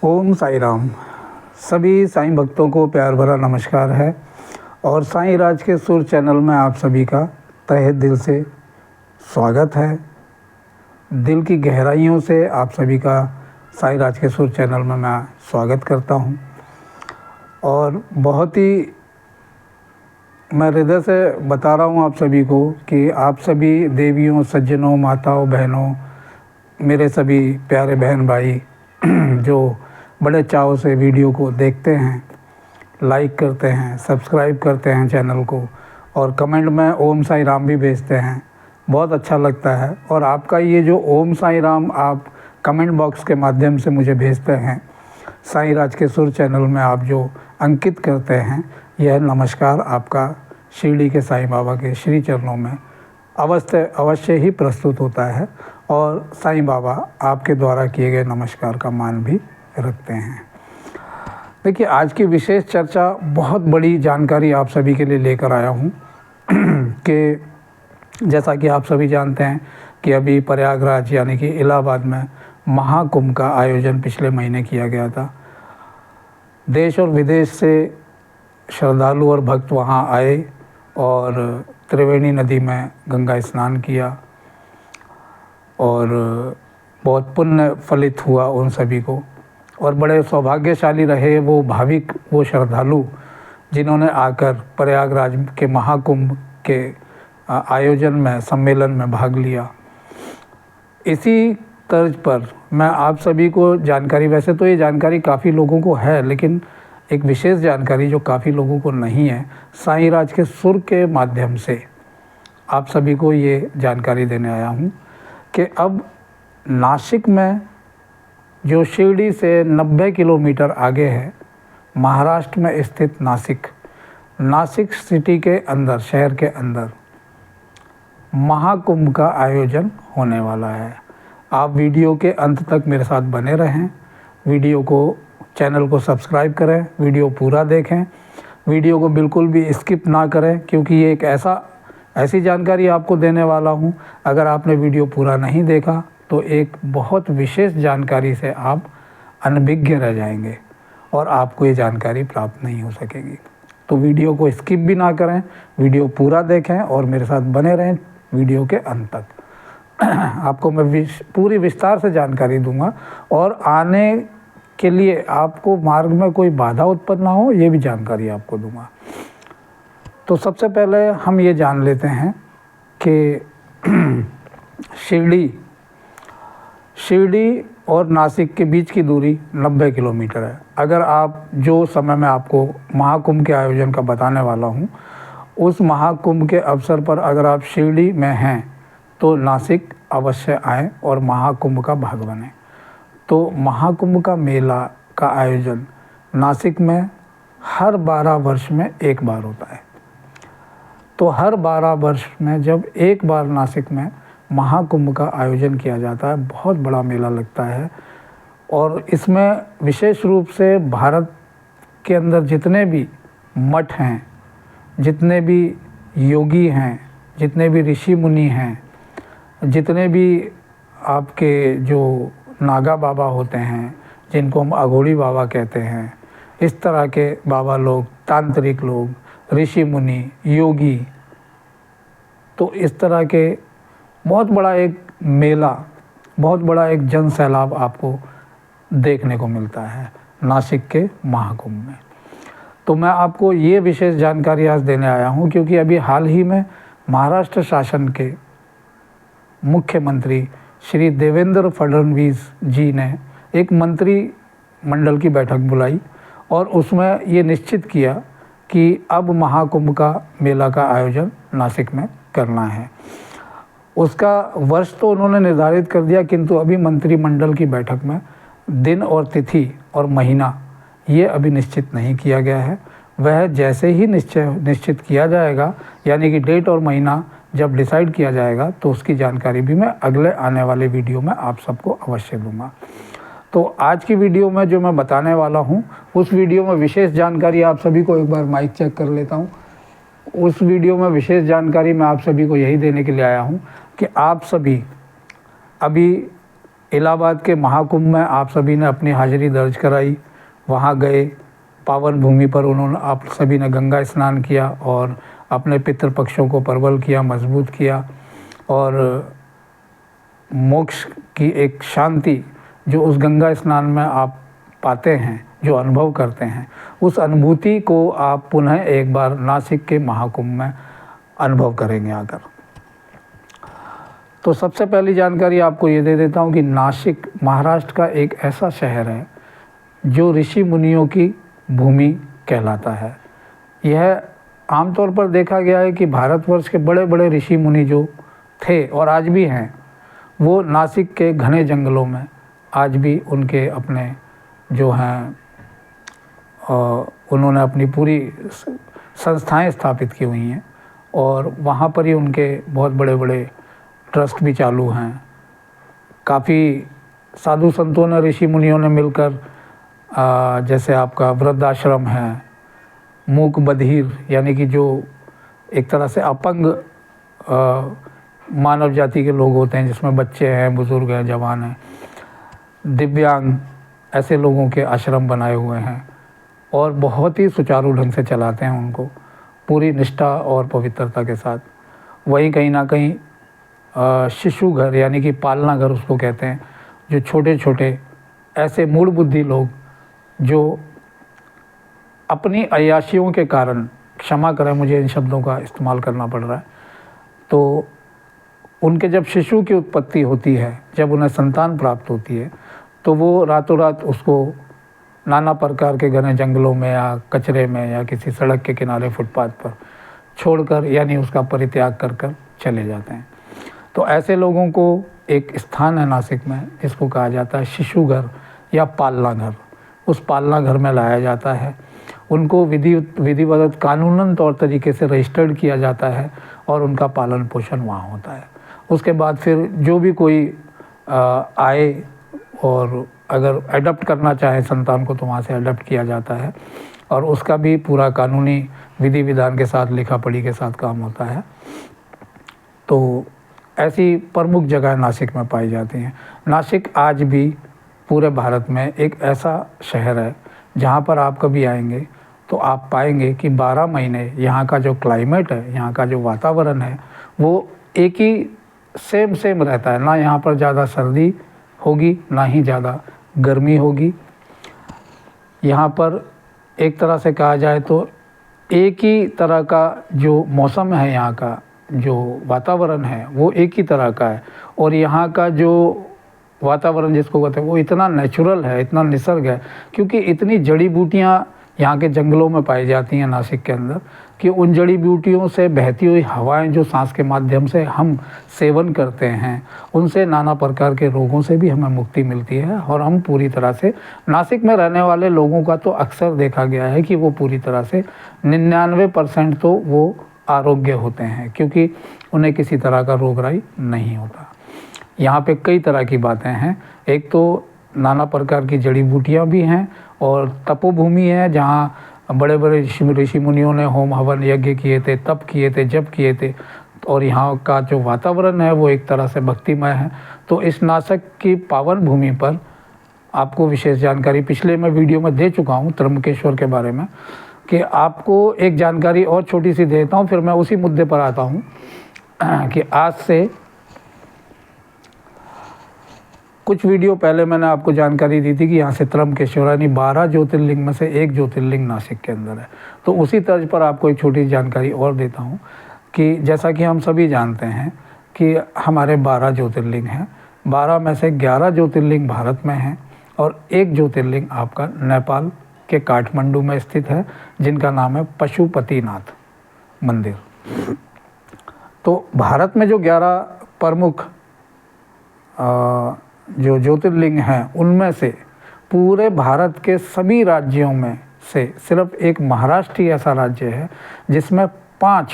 ओम साई राम। सभी साईं भक्तों को प्यार भरा नमस्कार है और साईं राज के सुर चैनल में आप सभी का तहे दिल से स्वागत है। दिल की गहराइयों से आप सभी का साईं राज के सुर चैनल में मैं स्वागत करता हूं और बहुत ही मैं हृदय से बता रहा हूं आप सभी को कि आप सभी देवियों, सज्जनों, माताओं, बहनों, मेरे सभी प्यारे बहन भाई जो बड़े चाव से वीडियो को देखते हैं, लाइक करते हैं, सब्सक्राइब करते हैं चैनल को और कमेंट में ओम साई राम भी भेजते हैं, बहुत अच्छा लगता है। और आपका ये जो ओम साई राम आप कमेंट बॉक्स के माध्यम से मुझे भेजते हैं, साईं राज के सुर चैनल में आप जो अंकित करते हैं, यह नमस्कार आपका शिरडी के साईं बाबा के श्री चरणों में अवश्य ही प्रस्तुत होता है और साईं बाबा आपके द्वारा किए गए नमस्कार का मान भी रखते हैं। देखिए, आज की विशेष चर्चा बहुत बड़ी जानकारी आप सभी के लिए लेकर आया हूँ कि जैसा कि आप सभी जानते हैं कि अभी प्रयागराज यानी कि इलाहाबाद में महाकुंभ का आयोजन पिछले महीने किया गया था। देश और विदेश से श्रद्धालु और भक्त वहाँ आए और त्रिवेणी नदी में गंगा स्नान किया और बहुत पुण्य फलित हुआ उन सभी को। और बड़े सौभाग्यशाली रहे वो भाविक, वो श्रद्धालु जिन्होंने आकर प्रयागराज के महाकुंभ के आयोजन में, सम्मेलन में भाग लिया। इसी तर्ज पर मैं आप सभी को जानकारी, वैसे तो ये जानकारी काफ़ी लोगों को है, लेकिन एक विशेष जानकारी जो काफ़ी लोगों को नहीं है, साईं राज के सुर के माध्यम से आप सभी को ये जानकारी देने आया हूँ कि अब नासिक में, जो शिरडी से 90 किलोमीटर आगे है, महाराष्ट्र में स्थित नासिक सिटी के अंदर, शहर के अंदर महाकुंभ का आयोजन होने वाला है। आप वीडियो के अंत तक मेरे साथ बने रहें, वीडियो को, चैनल को सब्सक्राइब करें, वीडियो पूरा देखें, वीडियो को बिल्कुल भी स्किप ना करें, क्योंकि ये एक ऐसी जानकारी आपको देने वाला हूँ, अगर आपने वीडियो पूरा नहीं देखा तो एक बहुत विशेष जानकारी से आप अनभिज्ञ रह जाएंगे और आपको ये जानकारी प्राप्त नहीं हो सकेगी। तो वीडियो को स्किप भी ना करें, वीडियो पूरा देखें और मेरे साथ बने रहें वीडियो के अंत तक। आपको मैं पूरी विस्तार से जानकारी दूंगा और आने के लिए आपको मार्ग में कोई बाधा उत्पन्न ना हो, ये भी जानकारी आपको दूंगा। तो सबसे पहले हम ये जान लेते हैं कि शिरडी और नासिक के बीच की दूरी 90 किलोमीटर है। अगर आप, जो समय मैं आपको महाकुंभ के आयोजन का बताने वाला हूँ, उस महाकुंभ के अवसर पर अगर आप शिरडी में हैं तो नासिक अवश्य आएँ और महाकुंभ का भाग बने। तो महाकुंभ का मेला का आयोजन नासिक में हर 12 वर्ष में एक बार होता है। तो हर 12 वर्ष में जब एक बार नासिक में महाकुंभ का आयोजन किया जाता है, बहुत बड़ा मेला लगता है और इसमें विशेष रूप से भारत के अंदर जितने भी मठ हैं, जितने भी योगी हैं, जितने भी ऋषि मुनि हैं, जितने भी आपके जो नागा बाबा होते हैं, जिनको हम अघोरी बाबा कहते हैं, इस तरह के बाबा लोग, तांत्रिक लोग, ऋषि मुनि, योगी, तो इस तरह के बहुत बड़ा एक मेला, बहुत बड़ा एक जन सैलाब आपको देखने को मिलता है नासिक के महाकुंभ में। तो मैं आपको ये विशेष जानकारी आज देने आया हूँ क्योंकि अभी हाल ही में महाराष्ट्र शासन के मुख्यमंत्री श्री देवेंद्र फडणवीस जी ने एक मंत्रिमंडल की बैठक बुलाई और उसमें ये निश्चित किया कि अब महाकुंभ का मेला का आयोजन नासिक में करना है। उसका वर्ष तो उन्होंने निर्धारित कर दिया, किंतु अभी मंत्रिमंडल की बैठक में दिन और तिथि और महीना ये अभी निश्चित नहीं किया गया है। वह जैसे ही निश्चित किया जाएगा, यानी कि डेट और महीना जब डिसाइड किया जाएगा, तो उसकी जानकारी भी मैं अगले आने वाले वीडियो में आप सबको अवश्य दूंगा। तो आज की वीडियो में जो मैं बताने वाला हूँ, उस वीडियो में विशेष जानकारी आप सभी को, एक बार माइक चेक कर लेता हूँ, उस वीडियो में विशेष जानकारी मैं आप सभी को यही देने के लिए आया हूँ कि आप सभी अभी इलाहाबाद के महाकुंभ में आप सभी ने अपनी हाजिरी दर्ज कराई, वहाँ गए, पावन भूमि पर आप सभी ने गंगा स्नान किया और अपने पितृपक्षों को प्रबल किया, मजबूत किया, और मोक्ष की एक शांति जो उस गंगा स्नान में आप पाते हैं, जो अनुभव करते हैं, उस अनुभूति को आप पुनः एक बार नासिक के महाकुंभ में अनुभव करेंगे आकर। तो सबसे पहली जानकारी आपको ये दे देता हूँ कि नासिक महाराष्ट्र का एक ऐसा शहर है जो ऋषि मुनियों की भूमि कहलाता है। यह आमतौर पर देखा गया है कि भारतवर्ष के बड़े बड़े ऋषि मुनि जो थे और आज भी हैं, वो नासिक के घने जंगलों में आज भी उनके अपने जो हैं उन्होंने अपनी पूरी संस्थाएं स्थापित की हुई हैं और वहाँ पर ही उनके बहुत बड़े बड़े ट्रस्ट भी चालू हैं। काफ़ी साधु संतों ने, ऋषि मुनियों ने मिलकर जैसे आपका वृद्धाश्रम है, मूक बधिर यानी कि जो एक तरह से अपंग मानव जाति के लोग होते हैं, जिसमें बच्चे हैं, बुज़ुर्ग हैं, जवान हैं, दिव्यांग, ऐसे लोगों के आश्रम बनाए हुए हैं और बहुत ही सुचारू ढंग से चलाते हैं उनको पूरी निष्ठा और पवित्रता के साथ। वहीं कहीं ना कहीं शिशु घर यानी कि पालना घर उसको कहते हैं, जो छोटे छोटे ऐसे मूढ़ बुद्धि लोग जो अपनी अय्याशियों के कारण, क्षमा करें मुझे इन शब्दों का इस्तेमाल करना पड़ रहा है, तो उनके जब शिशु की उत्पत्ति होती है, जब उन्हें संतान प्राप्त होती है, तो वो रातों रात उसको नाना प्रकार के घने जंगलों में या कचरे में या किसी सड़क के किनारे फुटपाथ पर छोड़कर यानी उसका परित्याग कर कर चले जाते हैं। तो ऐसे लोगों को एक स्थान है नासिक में जिसको कहा जाता है शिशु घर या पालना घर। उस पालना घर में लाया जाता है, उनको विधिवत कानूनन तौर तरीके से रजिस्टर्ड किया जाता है और उनका पालन पोषण वहाँ होता है। उसके बाद फिर जो भी कोई आए और अगर एडप्ट करना चाहे संतान को, तो वहाँ से एडप्ट किया जाता है और उसका भी पूरा कानूनी विधि विधान के साथ, लिखा पढ़ी के साथ काम होता है। तो ऐसी प्रमुख जगह नासिक में पाई जाती हैं। नासिक आज भी पूरे भारत में एक ऐसा शहर है जहाँ पर आप कभी आएंगे तो आप पाएंगे कि 12 महीने यहाँ का जो क्लाइमेट है, यहाँ का जो वातावरण है, वो एक ही सेम रहता है। ना यहाँ पर ज़्यादा सर्दी होगी, ना ही ज़्यादा गर्मी होगी। यहाँ पर एक तरह से कहा जाए तो एक ही तरह का जो मौसम है, यहाँ का जो वातावरण है वो एक ही तरह का है। और यहाँ का जो वातावरण जिसको कहते हैं वो इतना नेचुरल है, इतना निसर्ग है, क्योंकि इतनी जड़ी बूटियाँ यहाँ के जंगलों में पाई जाती हैं नासिक के अंदर, कि उन जड़ी बूटियों से बहती हुई हवाएं जो सांस के माध्यम से हम सेवन करते हैं, उनसे नाना प्रकार के रोगों से भी हमें मुक्ति मिलती है। और हम पूरी तरह से, नासिक में रहने वाले लोगों का तो अक्सर देखा गया है कि वो पूरी तरह से 99% तो वो आरोग्य होते हैं, क्योंकि उन्हें किसी तरह का रोगराई नहीं होता। यहाँ पे कई तरह की बातें हैं। एक तो नाना प्रकार की जड़ी बूटियाँ भी हैं और तपोभूमि है जहाँ बड़े बड़े ऋषि मुनियों ने होम हवन यज्ञ किए थे, तप किए थे, जप किए थे। और यहाँ का जो वातावरण है वो एक तरह से भक्तिमय है। तो इस नासिक की पावन भूमि पर आपको विशेष जानकारी पिछले मैं वीडियो में दे चुका हूँ त्र्यंबकेश्वर के बारे में, कि आपको एक जानकारी और छोटी सी देता हूँ, फिर मैं उसी मुद्दे पर आता हूँ कि आज से कुछ वीडियो पहले मैंने आपको जानकारी दी थी कि यहाँ से त्र्यंबकेश्वर यानी 12 ज्योतिर्लिंग में से एक ज्योतिर्लिंग नासिक के अंदर है। तो उसी तर्ज पर आपको एक छोटी जानकारी और देता हूँ कि जैसा कि हम सभी जानते हैं कि हमारे 12 ज्योतिर्लिंग हैं, 12 में से 11 ज्योतिर्लिंग भारत में हैं और एक ज्योतिर्लिंग आपका नेपाल के काठमांडू में स्थित है, जिनका नाम है पशुपतिनाथ मंदिर। तो भारत में जो 11 प्रमुख जो ज्योतिर्लिंग हैं, उनमें से पूरे भारत के सभी राज्यों में से सिर्फ एक महाराष्ट्र ही ऐसा राज्य है जिसमें 5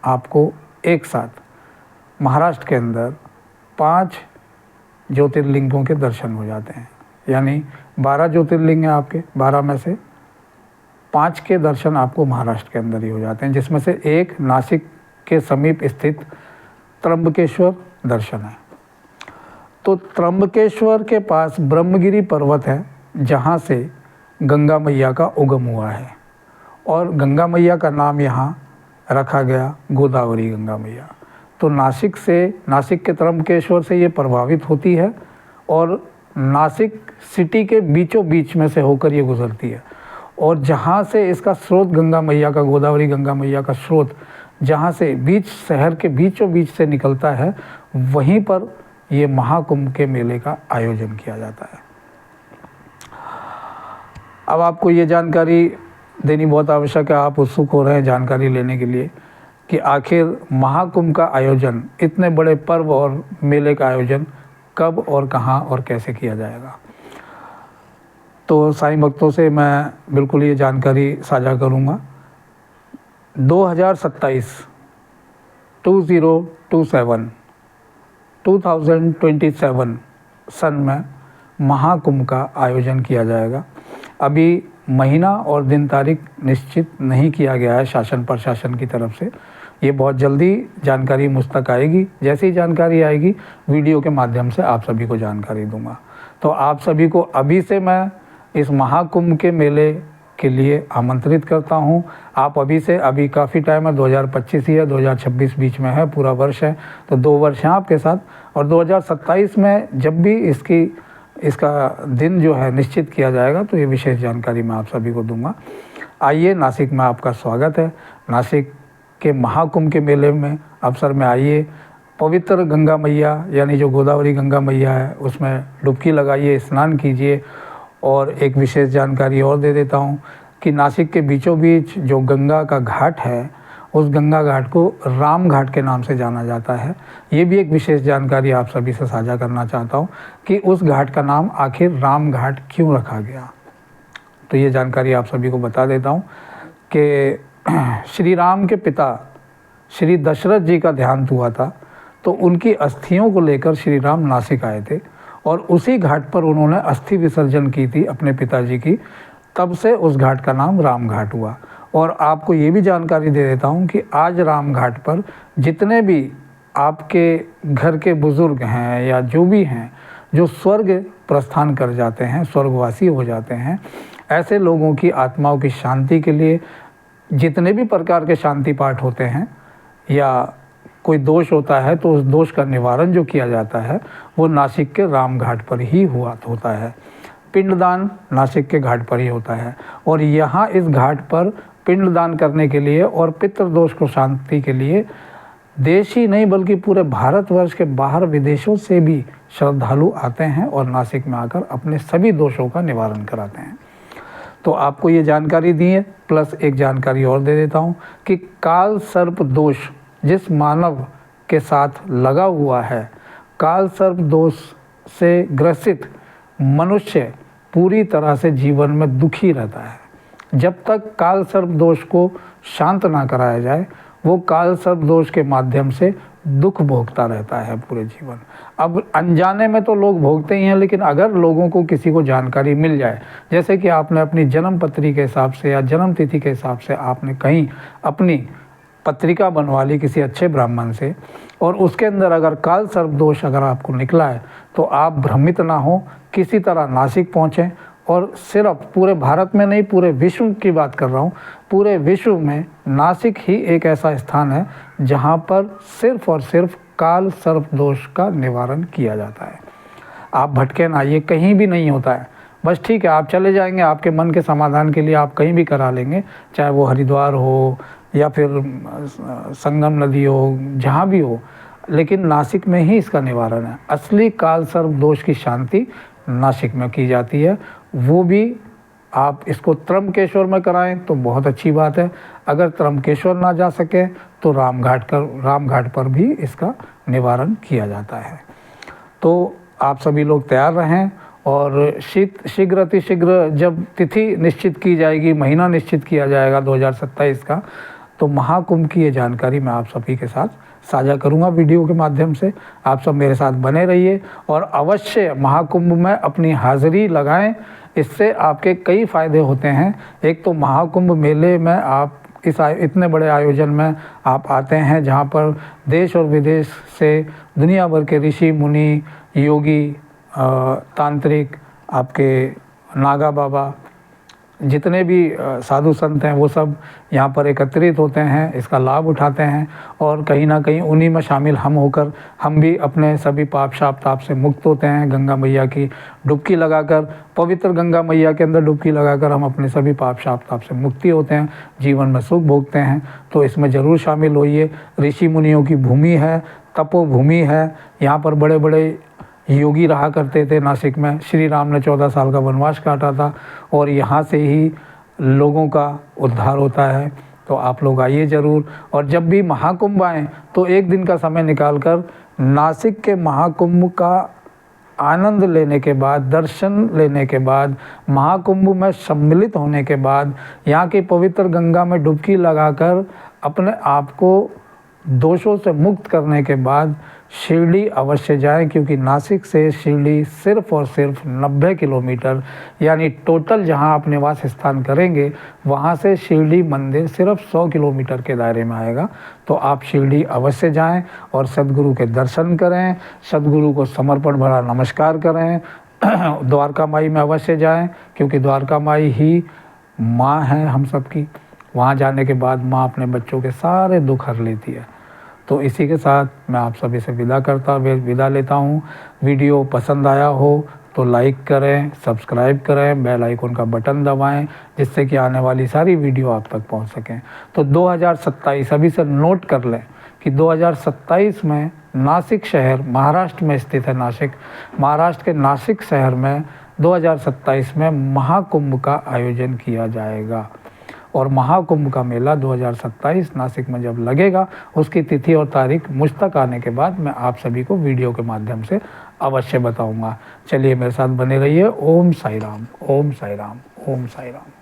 आपको एक साथ महाराष्ट्र के अंदर 5 ज्योतिर्लिंगों के दर्शन हो जाते हैं। यानी 12 ज्योतिर्लिंग हैं आपके, 12 में से 5 के दर्शन आपको महाराष्ट्र के अंदर ही हो जाते हैं, जिसमें से एक नासिक के समीप स्थित त्र्यंबकेश्वर दर्शन है। तो त्र्यंबकेश्वर के पास ब्रह्मगिरी पर्वत है, जहाँ से गंगा मैया का उगम हुआ है और गंगा मैया का नाम यहाँ रखा गया गोदावरी गंगा मैया। तो नासिक के त्र्यंबकेश्वर से ये प्रभावित होती है और नासिक सिटी के बीचों बीच में से होकर ये गुजरती है। और जहाँ से इसका स्रोत गंगा मैया का, गोदावरी गंगा मैया का स्रोत जहाँ से शहर के बीचों बीच से निकलता है, वहीं पर ये महाकुंभ के मेले का आयोजन किया जाता है। अब आपको ये जानकारी देनी बहुत आवश्यक है, आप उत्सुक हो रहे हैं जानकारी लेने के लिए कि आखिर महाकुंभ का आयोजन, इतने बड़े पर्व और मेले का आयोजन कब और कहाँ और कैसे किया जाएगा। तो साईं भक्तों से मैं बिल्कुल ये जानकारी साझा करूँगा। 2027 सन में महाकुंभ का आयोजन किया जाएगा। अभी महीना और दिन तारीख निश्चित नहीं किया गया है शासन प्रशासन की तरफ से। ये बहुत जल्दी जानकारी मुझ तक आएगी। जैसे ही जानकारी आएगी वीडियो के माध्यम से आप सभी को जानकारी दूंगा। तो आप सभी को अभी से मैं इस महाकुंभ के मेले के लिए आमंत्रित करता हूं। आप अभी काफ़ी टाइम है, 2025 ही है, 2026 बीच में है, पूरा वर्ष है, तो 2 वर्ष हैं आपके साथ। और 2027 में जब भी इसका दिन जो है निश्चित किया जाएगा तो ये विशेष जानकारी मैं आप सभी को दूंगा। आइए, नासिक में आपका स्वागत है। नासिक के महाकुंभ के मेले में अवसर में आइए, पवित्र गंगा मैया यानी जो गोदावरी गंगा मैया है उसमें डुबकी लगाइए, स्नान कीजिए। और एक विशेष जानकारी और दे देता हूँ कि नासिक के बीचों बीच जो गंगा का घाट है, उस गंगा घाट को राम घाट के नाम से जाना जाता है। ये भी एक विशेष जानकारी आप सभी से साझा करना चाहता हूँ कि उस घाट का नाम आखिर राम घाट क्यों रखा गया। तो ये जानकारी आप सभी को बता देता हूँ कि श्री राम के पिता श्री दशरथ जी का देहांत हुआ था, तो उनकी अस्थियों को लेकर श्री राम नासिक आए थे और उसी घाट पर उन्होंने अस्थि विसर्जन की थी अपने पिताजी की। तब से उस घाट का नाम राम घाट हुआ। और आपको ये भी जानकारी दे देता हूँ कि आज राम घाट पर जितने भी आपके घर के बुज़ुर्ग हैं या जो भी हैं जो स्वर्ग प्रस्थान कर जाते हैं, स्वर्गवासी हो जाते हैं, ऐसे लोगों की आत्माओं की शांति के लिए जितने भी प्रकार के शांति पाठ होते हैं या कोई दोष होता है तो उस दोष का निवारण जो किया जाता है वो नासिक के राम घाट पर ही होता है। पिंडदान नासिक के घाट पर ही होता है। और यहाँ इस घाट पर पिंडदान करने के लिए और पितृदोष को शांति के लिए देश ही नहीं बल्कि पूरे भारतवर्ष के बाहर विदेशों से भी श्रद्धालु आते हैं और नासिक में आकर अपने सभी दोषों का निवारण कराते हैं। तो आपको ये जानकारी दी है, प्लस एक जानकारी और दे देता हूँ कि काल सर्प दोष जिस मानव के साथ लगा हुआ है, काल सर्प दोष से ग्रसित मनुष्य पूरी तरह से जीवन में दुखी रहता है। जब तक काल सर्प दोष को शांत ना कराया जाए वो काल सर्प दोष के माध्यम से दुख भोगता रहता है पूरे जीवन। अब अनजाने में तो लोग भोगते ही हैं, लेकिन अगर लोगों को किसी को जानकारी मिल जाए, जैसे कि आपने अपनी जन्म पत्री के हिसाब से या जन्म तिथि के हिसाब से आपने कहीं अपनी पत्रिका बनवा ली किसी अच्छे ब्राह्मण से और उसके अंदर अगर काल सर्प दोष अगर आपको निकला है तो आप भ्रमित ना हो, किसी तरह नासिक पहुँचें। और सिर्फ पूरे भारत में नहीं, पूरे विश्व की बात कर रहा हूँ, पूरे विश्व में नासिक ही एक ऐसा स्थान है जहाँ पर सिर्फ और सिर्फ काल सर्प दोष का निवारण किया जाता है। आप भटके ना, ये कहीं भी नहीं होता है। बस ठीक है, आप चले जाएंगे, आपके मन के समाधान के लिए आप कहीं भी करा लेंगे, चाहे वो हरिद्वार हो या फिर संगम नदी हो, जहाँ भी हो, लेकिन नासिक में ही इसका निवारण है। असली काल सर्प दोष की शांति नासिक में की जाती है। वो भी आप इसको त्र्यंबकेश्वर में कराएं तो बहुत अच्छी बात है। अगर त्र्यंबकेश्वर ना जा सके तो राम घाट पर भी इसका निवारण किया जाता है। तो आप सभी लोग तैयार रहें और शीघ्र अतिशीघ्र जब तिथि निश्चित की जाएगी, महीना निश्चित किया जाएगा 2027 का, तो महाकुंभ की ये जानकारी मैं आप सभी के साथ साझा करूंगा वीडियो के माध्यम से। आप सब मेरे साथ बने रहिए और अवश्य महाकुंभ में अपनी हाज़िरी लगाएं। इससे आपके कई फ़ायदे होते हैं। एक तो महाकुंभ मेले में आप इतने बड़े आयोजन में आप आते हैं जहां पर देश और विदेश से दुनिया भर के ऋषि मुनि योगी, तांत्रिक, आपके नागा बाबा, जितने भी साधु संत हैं वो सब यहाँ पर एकत्रित होते हैं, इसका लाभ उठाते हैं और कहीं ना कहीं उन्हीं में शामिल हम होकर हम भी अपने सभी पाप शाप ताप से मुक्त होते हैं। गंगा मैया की डुबकी लगाकर, पवित्र गंगा मैया के अंदर डुबकी लगाकर हम अपने सभी पाप शाप ताप से मुक्ति होते हैं, जीवन में सुख भोगते हैं। तो इसमें ज़रूर शामिल होइए। ऋषि मुनियों की भूमि है, तपोभूमि है। यहाँ पर बड़े बड़े योगी रहा करते थे। नासिक में श्री राम ने 14 साल का वनवास काटा था और यहाँ से ही लोगों का उद्धार होता है। तो आप लोग आइए ज़रूर। और जब भी महाकुंभ आएँ तो एक दिन का समय निकालकर नासिक के महाकुंभ का आनंद लेने के बाद, दर्शन लेने के बाद, महाकुंभ में सम्मिलित होने के बाद, यहाँ की पवित्र गंगा में डुबकी लगाकर अपने आप को दोषों से मुक्त करने के बाद शिरडी अवश्य जाएं, क्योंकि नासिक से शिरडी सिर्फ़ और सिर्फ 90 किलोमीटर, यानी टोटल जहां आप निवास स्थान करेंगे वहां से शिरडी मंदिर सिर्फ 100 किलोमीटर के दायरे में आएगा। तो आप शिरडी अवश्य जाएं और सद्गुरु के दर्शन करें, सद्गुरु को समर्पण भरा नमस्कार करें। द्वारका माई में अवश्य जाएँ, क्योंकि द्वारका माई ही माँ है हम सबकी। वहाँ जाने के बाद माँ अपने बच्चों के सारे दुख हर लेती है। तो इसी के साथ मैं आप सभी से विदा लेता हूँ। वीडियो पसंद आया हो तो लाइक करें, सब्सक्राइब करें, बेल आइकन का बटन दबाएं, जिससे कि आने वाली सारी वीडियो आप तक पहुँच सकें। तो 2027 अभी से नोट कर लें कि 2027 में नासिक शहर, महाराष्ट्र में स्थित है नासिक, महाराष्ट्र के नासिक शहर में 2027 में महाकुंभ का आयोजन किया जाएगा। और महाकुंभ का मेला 2027 नासिक में जब लगेगा, उसकी तिथि और तारीख मुझ तक आने के बाद मैं आप सभी को वीडियो के माध्यम से अवश्य बताऊंगा। चलिए मेरे साथ बने रहिए। ओम साई राम, ओम साई राम, ओम साई राम।